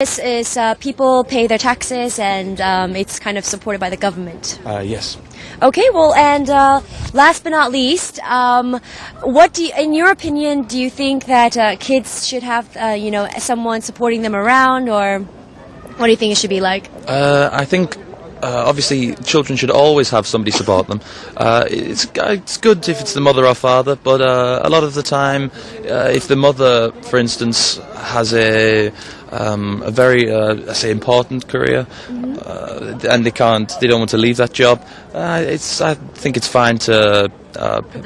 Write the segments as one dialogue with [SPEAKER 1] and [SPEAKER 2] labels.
[SPEAKER 1] People pay their taxes and it's kind of supported by the government.
[SPEAKER 2] Yes.
[SPEAKER 1] Okay, well, and last but not least, in your opinion, do you think that kids should have, someone supporting them around, or what do you think it should be like?
[SPEAKER 2] I think obviously children should always have somebody support them. It's good if it's the mother or father, but a lot of the time, if the mother, for instance, has a very, important career, and they don't want to leave that job, I think it's fine to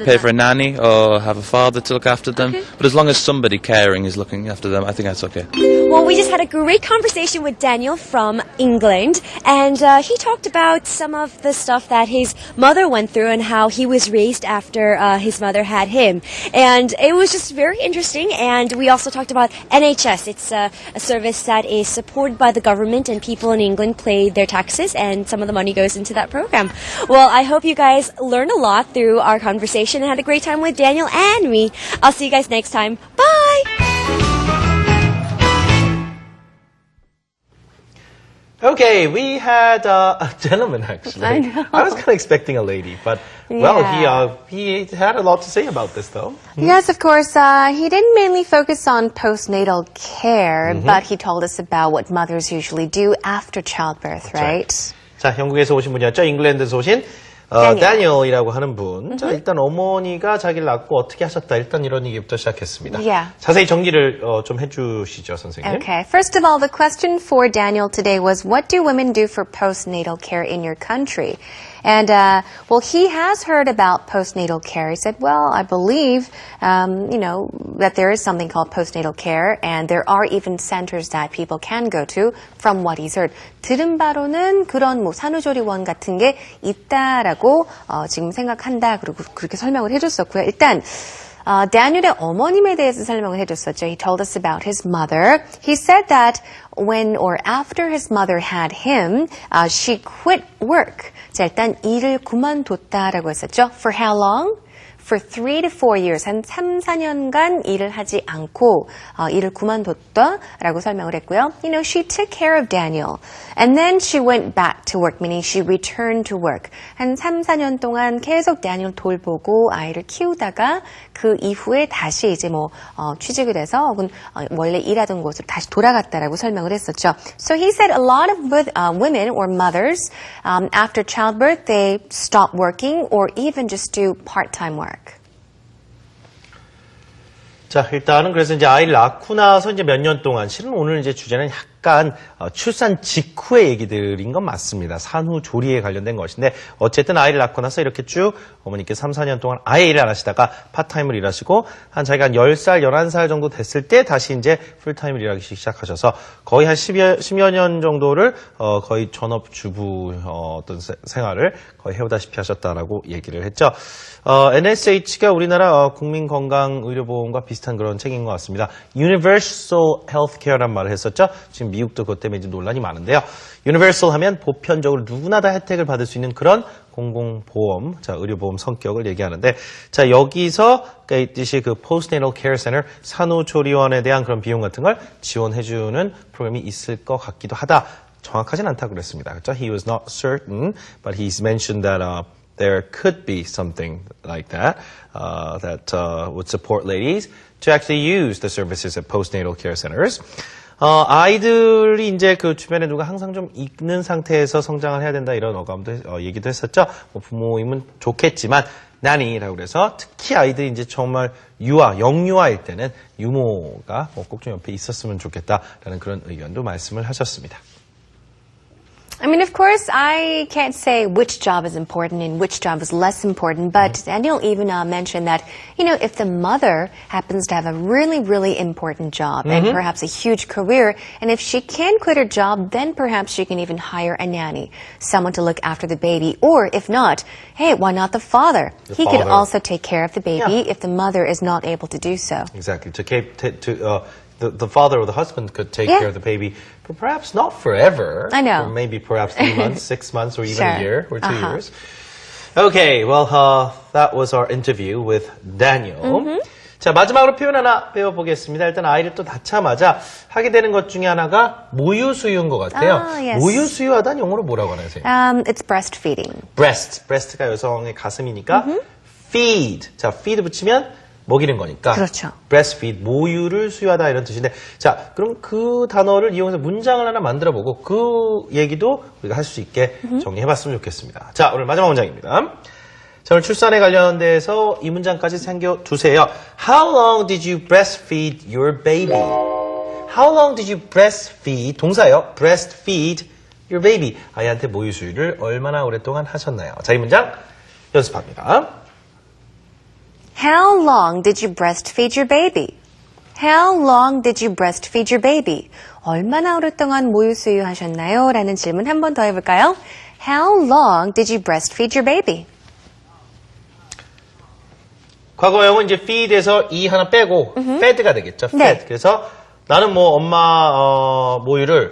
[SPEAKER 2] pay for a nanny or have a father to look after them.
[SPEAKER 1] Okay.
[SPEAKER 2] But as long as somebody caring is looking after them, I think that's okay.
[SPEAKER 1] Well, we just had a great conversation with Daniel from England, and he talked about some of the stuff that his mother went through and how he was raised after his mother had him. And it was just very interesting, and we also talked about NHS. It's a service that is supported by the government, and people in England pay their taxes, and some of the money goes into that program. Well, I hope you guys learned a lot through our conversation and had a great time with Daniel and me. I'll see you guys next time. Bye!
[SPEAKER 3] Okay, we had a gentleman actually.
[SPEAKER 4] I know.
[SPEAKER 3] I was kind of expecting a lady, but well, he had a lot to say about this though.
[SPEAKER 4] Yes, of course. He didn't mainly focus on postnatal care, but he told us about what mothers usually do after childbirth, right?
[SPEAKER 3] 자, 영국에서 오신 분이었죠. 잉글랜드에서 오신 다니엘이라고 하는 분. 자, 일단 어머니가 자기를 낳고 어떻게 하셨다. 일단 이런 얘기부터 시작했습니다.
[SPEAKER 4] Yeah.
[SPEAKER 3] 자세히 정리를 좀 해주시죠, 선생님.
[SPEAKER 4] Okay. First of all, the question for Daniel today was, what do women do for postnatal care in your country? And, he has heard about postnatal care. He said, well, I believe, that there is something called postnatal care, and there are even centers that people can go to from what he's heard. 들은 바로는 그런 산후조리원 같은 게 있다라고, 지금 생각한다. 그리고 그렇게 설명을 해줬었고요. 일단, 다니엘의 어머님에 대해서 설명을 해줬었죠. He told us about his mother. He said that when or after his mother had him, she quit work. 자, 일단 일을 그만뒀다라고 했었죠. For how long? For 3 to 4 years, 한 3, 4년간 일을 하지 않고 일을 그만뒀다라고 설명을 했고요. She took care of Daniel. And then she went back to work, meaning she returned to work. 한 3, 4년 동안 계속 다니엘 돌보고 아이를 키우다가 그 이후에 다시 이제 취직을 해서 혹은 원래 일하던 곳으로 다시 돌아갔다라고 설명을 했었죠. So he said a lot of women or mothers, after childbirth, they stop working or even just do part-time work.
[SPEAKER 3] 자, 일단은 그래서 이제 아이를 낳고 나서 이제 몇 년 동안, 실은 오늘 이제 주제는 약간 출산 직후의 얘기들인 건 맞습니다. 산후조리에 관련된 것인데, 어쨌든 아이를 낳고 나서 이렇게 쭉 어머니께 3, 4년 동안 아예 일을 안 하시다가 파타임을 일하시고, 자기가 한 10살, 11살 정도 됐을 때 다시 이제 풀타임을 일하기 시작하셔서 거의 한 10여 년 정도를 거의 전업주부 어떤 생활을 거의 해오다시피 하셨다라고 얘기를 했죠. NSH가 우리나라 국민건강의료보험과 비슷한 그런 책인 것 같습니다. Universal Healthcare란 말을 했었죠. 지금 미국도 그것 때문에 이제 논란이 많은데요. Universal 하면 보편적으로 누구나 다 혜택을 받을 수 있는 그런 공공보험, 의료보험 성격을 얘기하는데, 자, 여기서 있듯이 그 Postnatal Care Center, 산후조리원에 대한 그런 비용 같은 걸 지원해주는 프로그램이 있을 것 같기도 하다. 정확하진 않다고 그랬습니다. 그렇죠? He was not certain, but he's mentioned that there could be something like that that would support ladies to actually use the services at postnatal care centers. 아이들이 이제 그 주변에 누가 항상 좀 있는 상태에서 성장을 해야 된다 이런 어감도 얘기도 했었죠. 부모임은 좋겠지만 nanny라고 그래서 특히 아이들이 이제 정말 영유아일 때는 유모가 꼭 좀 옆에 있었으면 좋겠다라는 그런 의견도 말씀을 하셨습니다.
[SPEAKER 4] I mean, of course, I can't say which job is important and which job is less important, but Daniel even mentioned that, if the mother happens to have a really, really important job and perhaps a huge career, and if she can quit her job, then perhaps she can even hire a nanny, someone to look after the baby. Or if not, hey, why not the father? He could also take care of the baby if the mother is not able to do so.
[SPEAKER 3] Exactly. The father or the husband could take care of the baby, but perhaps not forever.
[SPEAKER 4] I know.
[SPEAKER 3] Or maybe perhaps 3 months, 6 months, or even a year or 2 years. Okay, well, that was our interview with Daniel. 자, 마지막으로 표현 하나 배워보겠습니다. 일단 아이를 또 낳자마자 하게 되는 것 중에 하나가 모유 수유인 것 같아요.
[SPEAKER 4] yes.
[SPEAKER 3] 모유 수유하다는 영어로 뭐라고 하나요?
[SPEAKER 4] It's breastfeeding.
[SPEAKER 3] breast가 여성의 가슴이니까 feed. 자, feed 붙이면 먹이는 거니까.
[SPEAKER 4] 그렇죠.
[SPEAKER 3] breastfeed, 모유를 수유하다 이런 뜻인데, 자, 그럼 그 단어를 이용해서 문장을 하나 만들어보고 그 얘기도 우리가 할 수 있게 정리해봤으면 좋겠습니다. 자, 오늘 마지막 문장입니다. 자, 오늘 출산에 관련돼서 이 문장까지 챙겨두세요. How long did you breastfeed your baby? How long did you breastfeed? 동사요. breastfeed your baby. 아이한테 모유 수유를 얼마나 오랫동안 하셨나요? 자, 이 문장 연습합니다.
[SPEAKER 4] How long did you breastfeed your baby? How long did you breastfeed your baby? 얼마나 오랫동안 모유 수유하셨나요? 라는 질문 한 번 더 해볼까요? How long did you breastfeed your baby?
[SPEAKER 3] 과거형은 이제 feed에서 이 하나 빼고 fed가 되겠죠. fed.
[SPEAKER 4] 네.
[SPEAKER 3] 그래서 나는 뭐 엄마 모유를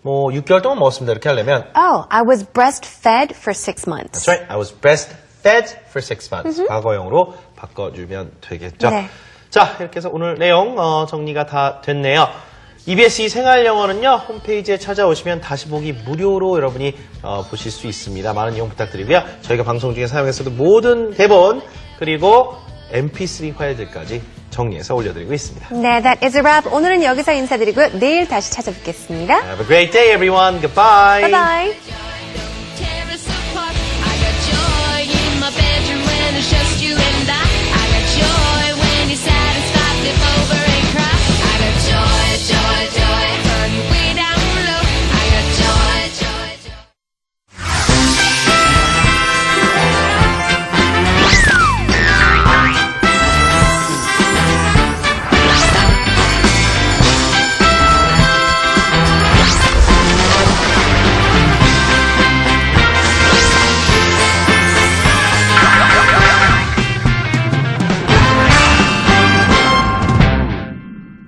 [SPEAKER 3] 뭐 6개월 동안 먹었습니다. 이렇게 하려면
[SPEAKER 4] Oh, I was breastfed for 6 months.
[SPEAKER 3] That's right. I was breastfed for 6 months. 과거형으로 바꿔주면 되겠죠.
[SPEAKER 4] 네.
[SPEAKER 3] 자, 이렇게 해서 오늘 내용 정리가 다 됐네요. EBS 생활영어는요. 홈페이지에 찾아오시면 다시 보기 무료로 여러분이 보실 수 있습니다. 많은 이용 부탁드리고요. 저희가 방송 중에 사용했어도 모든 대본 그리고 MP3 파일들까지 정리해서 올려드리고 있습니다.
[SPEAKER 4] 네, that is a wrap. 오늘은 여기서 인사드리고요. 내일 다시 찾아뵙겠습니다.
[SPEAKER 3] Have a great day, everyone. Goodbye.
[SPEAKER 4] Bye bye.
[SPEAKER 5] Tear us apart. I got joy in my bedroom when it's just you and I got joy when you satisfy me.